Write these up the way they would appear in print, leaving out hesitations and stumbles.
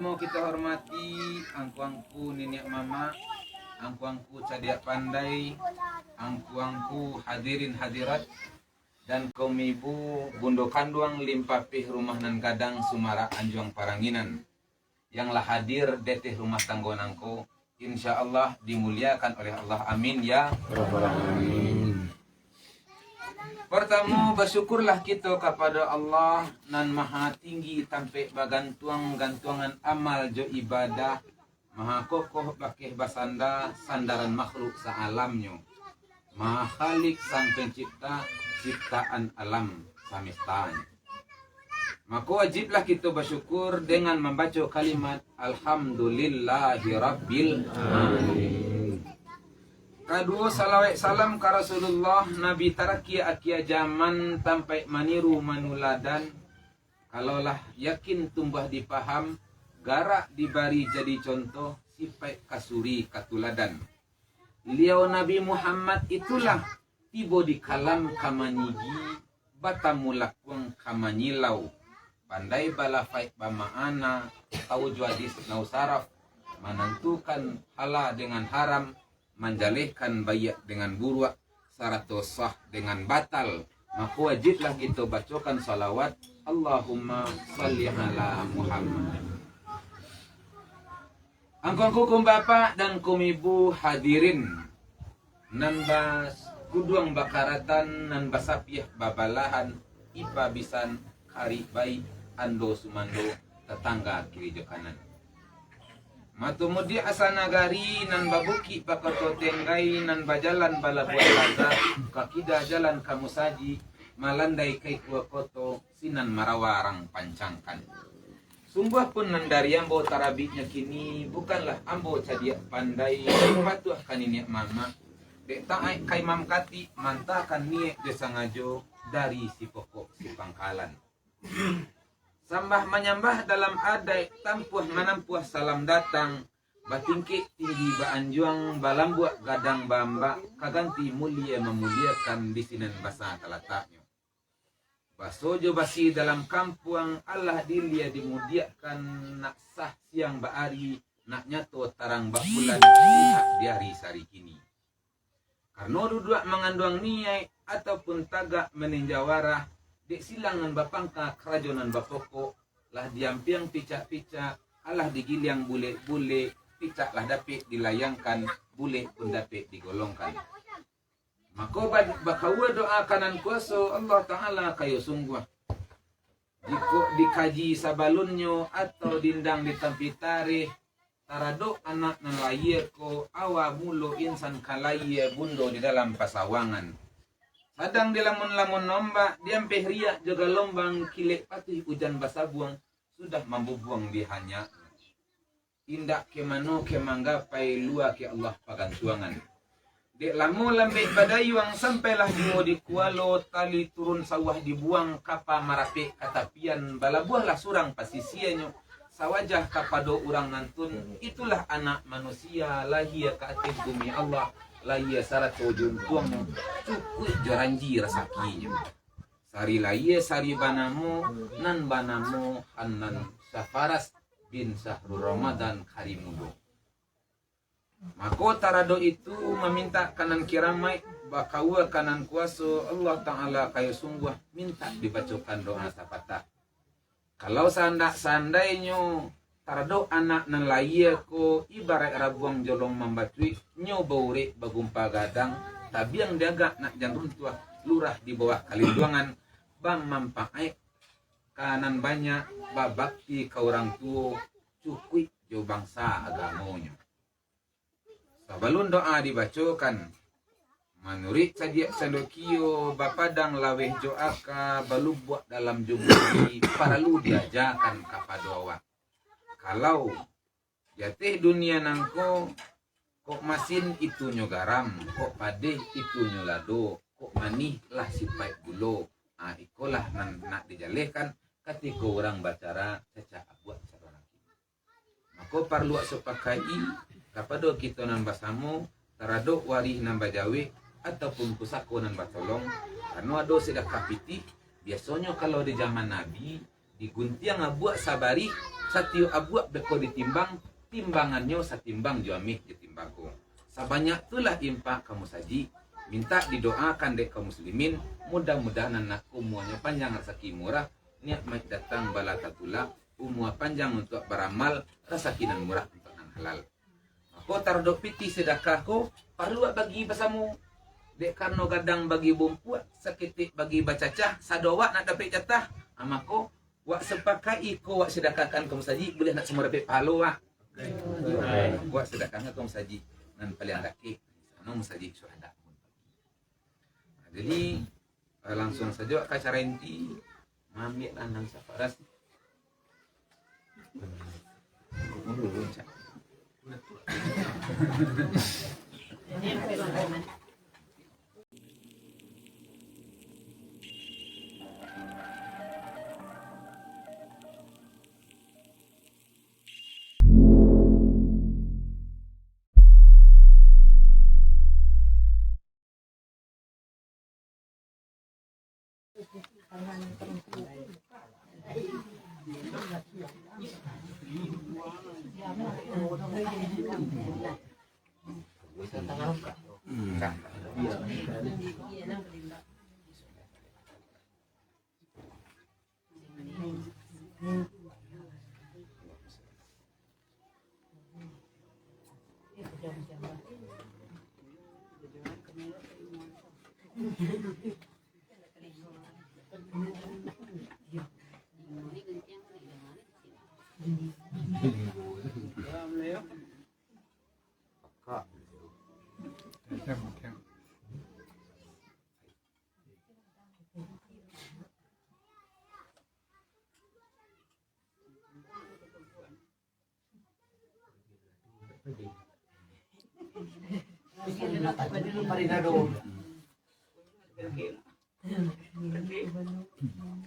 mau kita hormati angku-angku nenek mama, angku-angku cadia pandai, angku-angku hadirin hadirat, dan kaum ibu bundo kanduang limpapih rumah nan gadang Sumara Anjuang Paranginan yang lah hadir deteh rumah tanggonangku, insya Allah dimuliakan oleh Allah, amin ya rabbal alamin. Pertama bersyukurlah kita kepada Allah nan maha tinggi tampe bagantuang-gantuangan amal jo ibadah, maha kokoh bakeh basanda sandaran makhluk saalamnyo, maha khalik sang pencipta ciptaan alam semestanya. Maka wajiblah kita bersyukur dengan membaca kalimat Alhamdulillahirabbil alamin. Kedua salawat salam ke Rasulullah Nabi tarakia akia zaman sampai maniru manuladan. Kalaulah yakin tumbah dipaham, garak dibari jadi contoh, sifat kasuri katuladan. Liau Nabi Muhammad itulah tibo di kalam kamanigi, batamulakwang kamanyilau. Pandai balafai bamaana, tahu juadis nausaraf, menentukan halal dengan haram, menjalihkan bayak dengan buruak, sarato sah dengan batal. Maka wajiblah kita bacakan salawat Allahumma salli ala Muhammad. Angkongku kum bapak dan kum ibu hadirin nan bas kuduang bakaratan nan basapiah babalahan ipa bisan kari bayi ando sumando tetangga kiri jo kanan. Matumudi asa nagari nan babuki pakato tenggai nan bajalan bala buat kaza kakida jalan kamu saji malandai kai kuakoto sinan marawarang pancangkan. Sungguh pun nan dari ambo tarabitnya kini bukanlah ambo cadia pandai patuah kanini mama dek taai kai mamkati mantakan nie desa ngajo dari si pokok si pangkalan. Sambah menyambah dalam adai tampuah manampuah salam datang batingki tinggi baanjuang balambuak gadang bamba kaganti mulia memuliakan di sinan basa kalataknya. Basojo basi dalam kampuang Allah dilia dimuliakan nak sah siang baari nak nyato tarang bakulan pihak diari sari kini. Karena duduk mengandung niai ataupun tagak meninjawara dek silangan bapangka kerajonan bapoko lah diampiang picak-picak alah digiliang bule-bule picak lah dapet dilayangkan bule pun dapet digolongkan. Maka bakawa doa kanan kuasa Allah Ta'ala kayo sungguh jika dikaji sabalunyo atau dindang ditampitare tarado anak nan layir ko awa mulo insan kalayir bundo di dalam pasawangan. Sadang di lamun-lamun nombak, diampeh riak jaga lombang kilek patih hujan basabuang sudah membubuang di hanya. Tindak kemano kemanggapai lua ke Allah pagantuangan. Dek lamu lambek badayuang sampailah dimo di kualo tali turun sawah dibuang kapa marape katapian balabuahlah surang pasisianyo. Sawajah kapado urang nantun itulah anak manusia lahir ke atas bumi Allah. Laya sarat tojun tuang cukup joranji rasakinya. Sari laya sari banamu nan banamu Hanan Safaras bin Syahrul Ramadan Karimudo. Maka tarado itu meminta kanan kiramai bakawa kanan kuasa Allah Ta'ala kayo sungguh minta dibacakan doa sapata. Kalau sandainya tarado anak nan laya ko ibarat rabuang jolong membatui nyo baure bagumpa gadang tabiang daga nak jantung tua lurah di bawah kalinduangan bang mampaai kanan banyak babakti ka orang tua cukui jo bangsa agamonya. Sabalun doa dibacakan manurit sadia sandokio bapadang laweh jo aka balubuak dalam jumudi paralu diajakan kapadoa. Kalau jatih dunia nangko kok masin itu nyo garam, kok padeh itu nyo lado, kok manih lah sipai gulo. Ikolah nak dijalehkan ketika orang bacara cecak buat cara kini. Maka perlu sepakai kepada kita nan basamu tarado warih nan bajawe ataupun pusako nan batolong karena ado sedak kapiti biasanya kalau di zaman Nabi diguntiang ngabuat sabari Satiu abuak beko ditimbang, timbangannya satimbang juamih ditimbangku. Sabanyak tulah impak kamu saji, minta didoakan dek kaum muslimin, mudah-mudahan anak umurnya panjang rezeki murah, niat maik datang bala tatula, umur panjang untuk beramal, rezekinan murah untuk nan halal. Aku taruh piti sedekahku, perlu bagi basamu. Dek karno kadang bagi bumpuat, seketik bagi bacacah, sadowak nak dapat jatah, amako wak sepakai ko wak sedekahkan kaum saji, boleh nak semua dapat pahala wak. Wak sedekahnya kaum saji. Dan paling laki anu musaji syuhada. Jadi langsung saja ke acara inti ngambil anak safaras.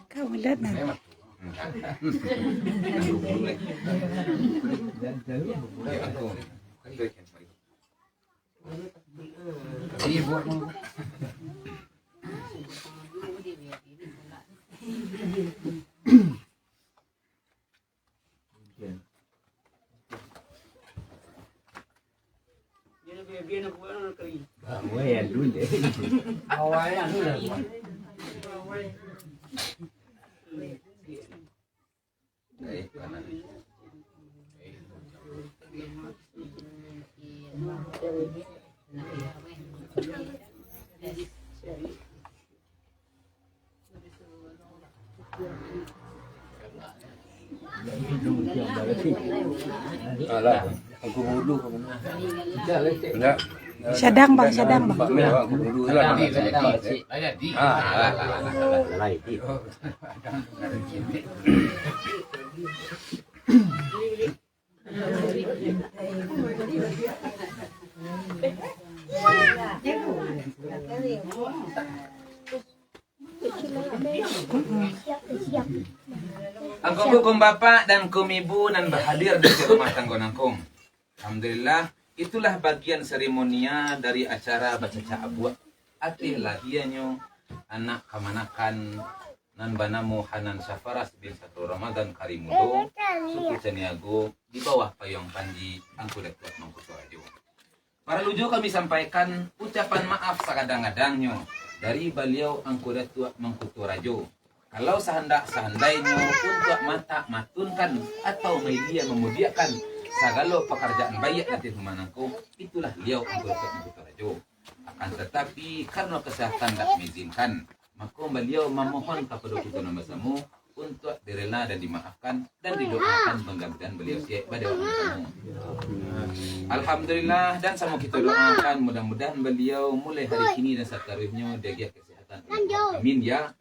Kau lihat nah. Alah, aku wudu ke mana? Enggak. Syadang bang, syadang bang. Aku wudu lah. Angkong hukum bapak dan kum ibu dan berhadir di rumah tangga nangkung. Alhamdulillah, itulah bagian seremonial dari acara baca abuak. Atih lahianyo anak kamanakan nan banamu Hanan Safaras bin satu Ramadan Karimudo suku Caniago di bawah payung Panji Angku Datuk Mangkuto Ajo. Para lujo kami sampaikan ucapan maaf sekadang-kadangnya dari beliau Angku Datuk Mangkuto Rajo. Kalau seandainya untuk mata matunkan atau media memudiakan segala pekerjaan baik nanti memanangku, itulah beliau Angku Datuk Mangkuto Rajo. Akan tetapi karena kesehatan tak mengizinkan, maka beliau memohon kepada kita nama samu untuk direla dan dimaafkan dan didoakan mudah-mudahan beliau siap pada orang kamu. Alhamdulillah, dan sama kita doakan mudah-mudahan beliau mulai hari ini dan seterusnya jaga kesehatan. Amin ya.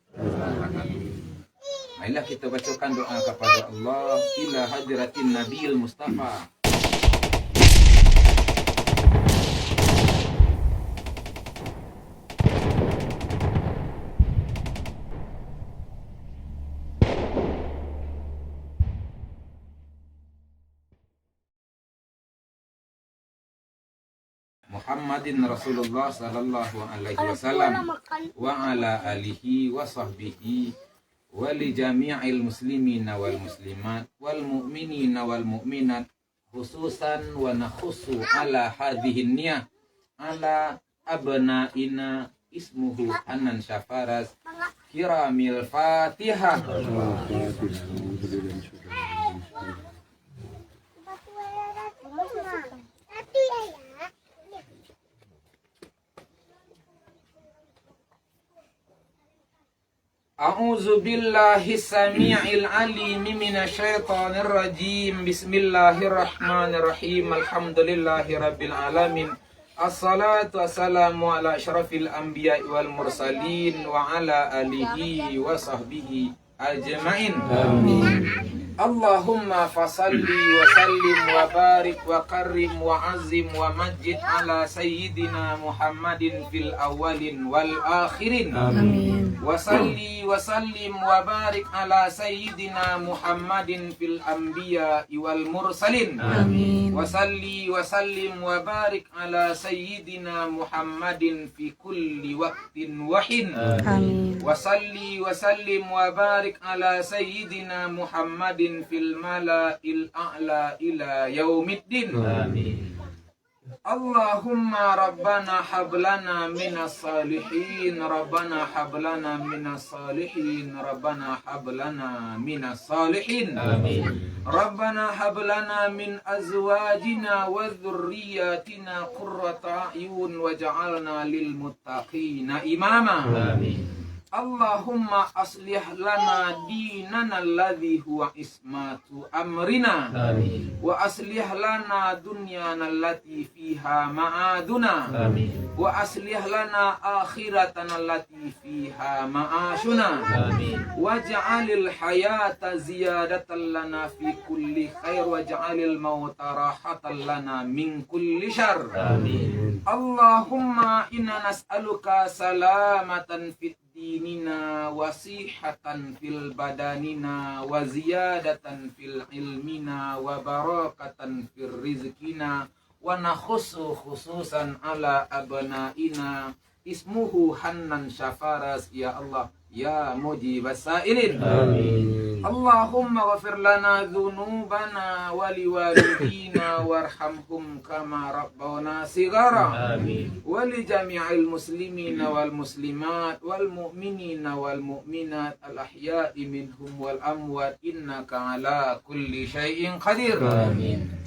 Marilah kita bacakan doa kepada Allah ila hadratin Nabiil Mustafa. Muhammadin Rasulullah sallallahu alaihi wasallam wa ala alihi wa sahbihi wa li jami'il muslimina wal muslimat wal mu'minina wal mu'minat khususan wa nakhussu ala hadhihi niyah ala abnaina ismuhu Hanan Syafaras kiramil Fatihah. A'udzu billahi samii'il 'aliim minasyaitonir rajiim. Bismillahirrahmanirrahim. Alhamdulillahi rabbil alamin. Assalatu wassalamu ala asyrafil anbiya'i wal mursalin wa ala alihi wa sahbihi ajma'in. Amin. Allahumma fasalli wa sallim wa barik wa karrim wa azim wa majid ala sayyidina Muhammadin fil awwalin wal akhirin. Amin. Wa salli wa sallim wa barik ala sayyidina Muhammadin fil anbiya'i wal mursalin. Amin. Wa salli wa sallim wa barik ala sayyidina Muhammadin fi kulli waqtin wa hin. Amin. Wa salli wa sallim wa barik ala sayyidina Muhammadin fil mala'il a'la ila yaumiddin. Amin. Allahumma rabbana hablana minas salihin, rabbana hablana minas salihin, rabbana hablana minas salihin. Amin. Rabbana hablana min azwajina wa dhurriyyatina qurrata a'yun waj'alna lil muttaqina imama. Amin. Allahumma aslih lana dinana alladhi huwa ismatu amrina. Amin. Wa aslih lana dunyana allati fiha ma'aduna. Amin. Wa aslih lana akhiratana allati fiha ma'ashuna. Amin. Waj'alil hayata ziyadatan lana fi kulli khair waj'alil mauta rahatan lana min kulli syarr. Amin. Allahumma inna nas'aluka salamatan fid dinina wasihatan fil badanina wa ziyadatan fil ilmina wa barakatan fil rizkina wa nakhussu khususan ala abnaina ismuhu Hanan Syafaras ya Allah ya mujibas sailin. Amin. Allahumma ghafir lana dhunubana wa liwalidina warhamhum kama rabbawna sigara. Amin. Wa li jami'il muslimina wal muslimat wal mu'minina wal mu'minat al ahya'i minhum wal amwat innaka ala kulli syai'in qadir. Amin.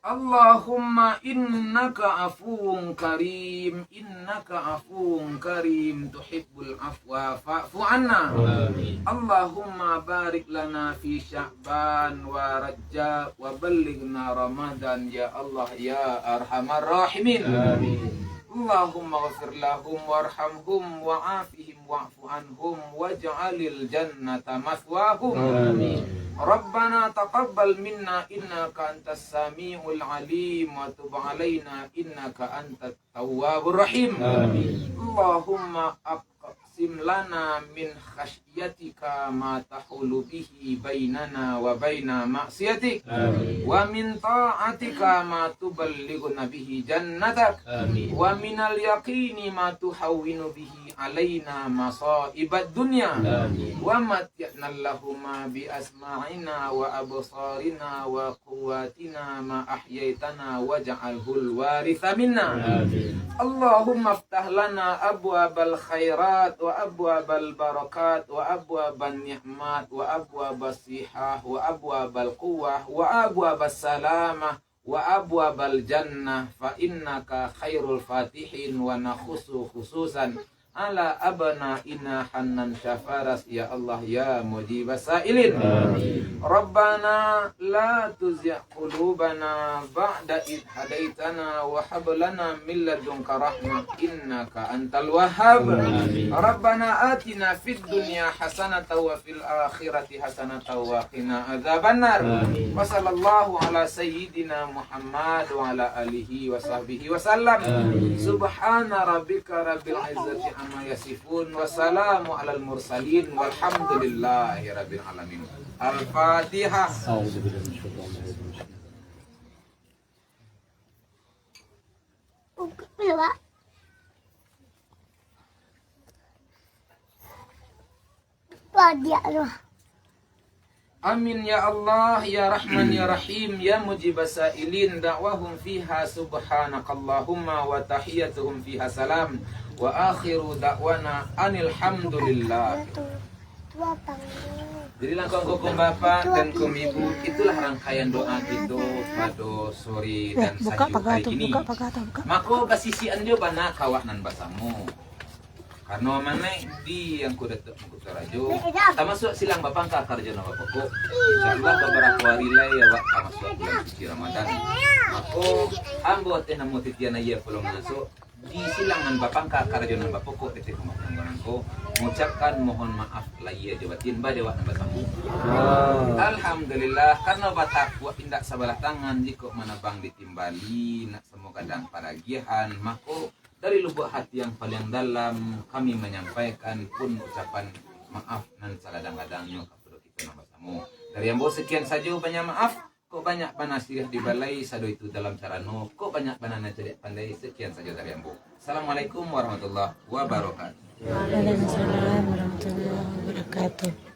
Allahumma innaka afuwun karim, innaka afuwun karim, tuhibbul afwa fa'fu anna. Amin. Allahumma barik lana fi Sya'ban wa Rajab wa ballighna Ramadan ya Allah ya arhamar rahimin. Amin. Allahumma ghafir lahum warhamhum wa'afihim wa'fu anhum waj'alil jannata mathwahum. Amin. Rabbana taqabbal minna innaka antas samiul alim wa tub alaina innaka antat tawwabur rahim. Amin. Allahumma aqsim lana min khasyatika ma tahulu bihi bainana wa baina ma'siyatik. Amin. Wa min ta'atika ma tuballighuna bihi jannatak. Amin. Wa minal yaqini ma tuhawwinu bihi alaina masa'ibad dunya. Amin. Wa mat'na lahuma bi asma'ina wa absarina wa quwwatina ma ahyaitana waj'alhul waritha minna. Amin. Allahumma iftah lana abwabal khairat wa abwabal barakat wa abwaban ni'mat wa abwabas sihah wa abwabal quwwah wa abwabas salamah wa abwabal jannah fa innaka khairul fatihin wa nakhussu khususan ala abnaina Hanan Syafaras ya Allah ya mujibas sailin. Amin. Rabbana la tuzigh qulubana ba'da id hadaitana wa hab lana min ladunka rahmah innaka antal wahhab. Amin. Rabbana atina fid dunya hasanatan wa fil akhirati hasanatan wa qina adzabannar. Wa sallallahu ala sayyidina Muhammad wa ala alihi wa sahbihi wa sallam. Subhana rabbika rabbil izzati amma yasifun wassalamu alal mursalin walhamdulillahi rabbil alamin. Al-Fatihah. Pak. Amin ya Allah ya Rahman ya Rahim ya mujibas sa'ilin da'wahum fiha subhanakallahumma wa tahiyyatuhum fiha salam wa akhiru da'wana anil hamdulillah. Jadi langkong kokong bapak dan kum ibu, itulah rangkaian doa itu pada sore dan Buka sayu hari pagato, ini. buka pagato, buka. Mako kasisian dia bana kawanan basamu. Karena mana di yang kuda rajo, termasuk silang bapang kakar jana bapakku. Insyaallah beberapa hari lagi ya wak termasuk bulan suci Ramadan. Mako ambo teh namu titiana ia belum masuk. Di silangan bapang kakar jana bapakku tete pemakamanku mengucapkan mohon maaf lagi ya jabatin ba dewa basamu. Alhamdulillah karena batakwa indak sabalah tangan jika mana bang ditimbali nak semoga dan paragihan mako dari lubuk hati yang paling dalam kami menyampaikan pun ucapan maaf dan saladang-ladangnya kepada kita nama-sama. Dari yang sekian saja banyak maaf. Kok banyak panasirah di balai sado itu dalam carano. Kok banyak banana cedak pandai. Sekian saja dari yang Assalamualaikum warahmatullahi wabarakatuh. Waalaikumsalam warahmatullahi wabarakatuh.